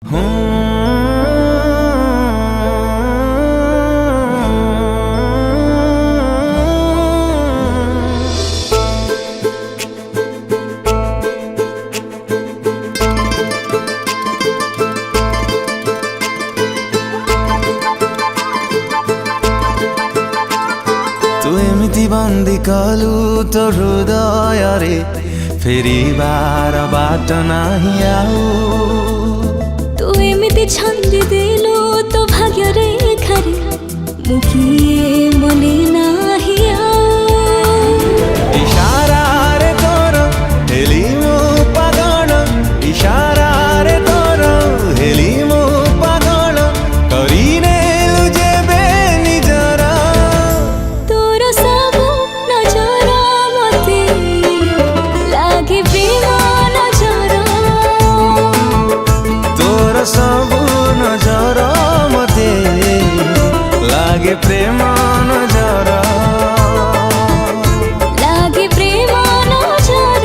तू एमिति बंदी कलु तो हृदय रे फेरिबार बाट नाही आउ तू एमिति छंदी देलु तो भाग्य रेखा रे मु किए मने नाही आउ इशारा रे तोर हेली मो पागल इशारा रे तोर हेली मो पागल करिने जेबे निजर तोर सब नजर मते लागे प्रेम नजर तोर सब नजर मते लागे प्रेम नजर लागे प्रेम नजर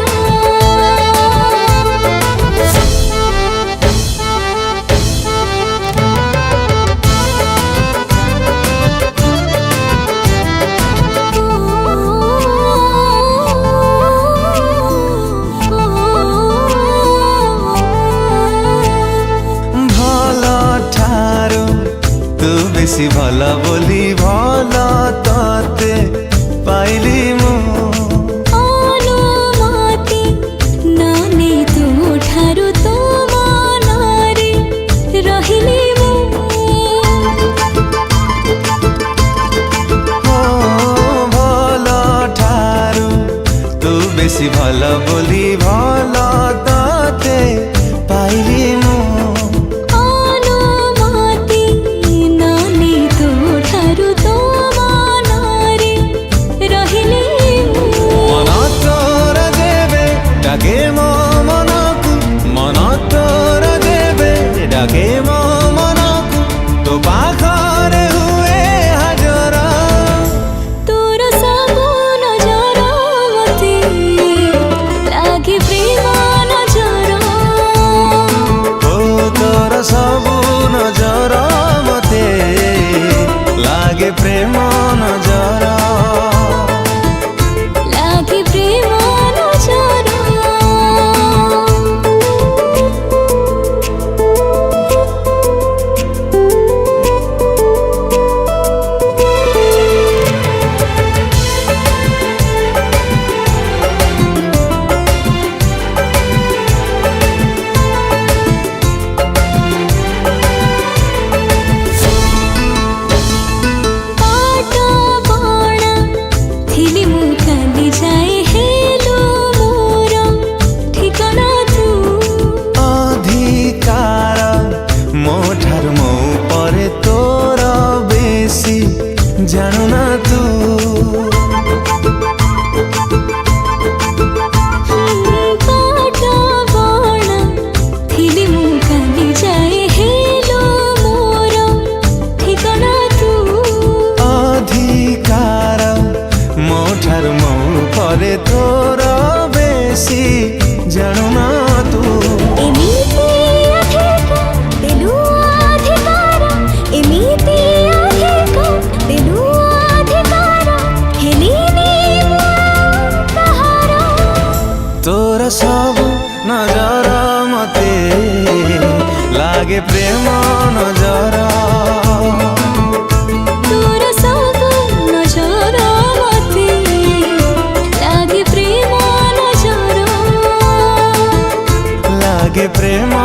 बेसी भल बोली भल तते पाइली मु अनुमति नानी तू ठारू तो मनारे रहिली मु भल ठारू तू बेसी भल बोली भल तते पाइली मु डाके मो मनकु मन तोर देबे डाके मो मनकु तो पाखरे हुए हाजर तोर सब नजर मते लागे प्रेम नजर ओ तोर सब नजर मते लागे प्रेम नजर लागे प्रेम नजर जानू ना तू पाटा बाणा थिली मु काली जाए हेलो मोर ठिकाना तू अधिकार मो ठारू मो परे तोर बेसी जानू ना तू एमिति अधिकार देलु अधिकार एमिति तोर सब नजर मते लागे प्रेम नजर तोर सब नजर मते लागे प्रेम नजर लागे प्रेम